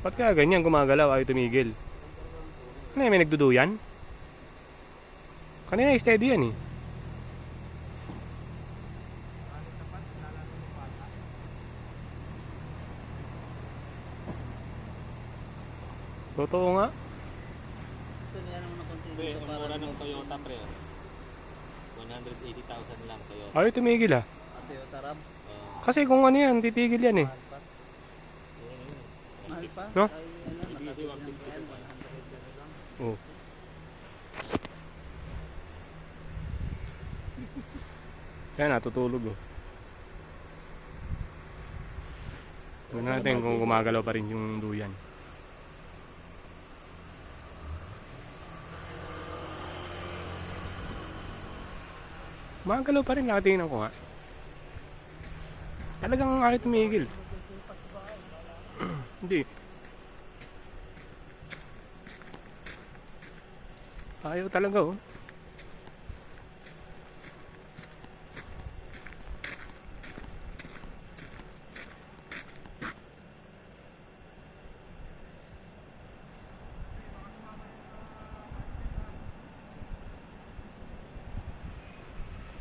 Ba't kaya ganyan gumagalaw, ayaw tumigil? Ano yan, may nagduduyan? Kanina steady yan eh. Totoo nga. Ito niya naman ng konti. Pre, ang mura ng Toyota pre. 180,000 lang Toyota. Ayaw tumigil ah. Toyota Ram. Kasi kung ano yan, titigil yan eh. Mahal pa? No? Ay, ano, nakabili ng 100 lang. Oh. Yan, natutulog oh. Tignan natin kung gumagalaw pa rin yung duyan. Gumagalaw pa rin, nakatingnan ko nga. Talagang ayaw tumigil. Hindi. Ayaw talaga oh.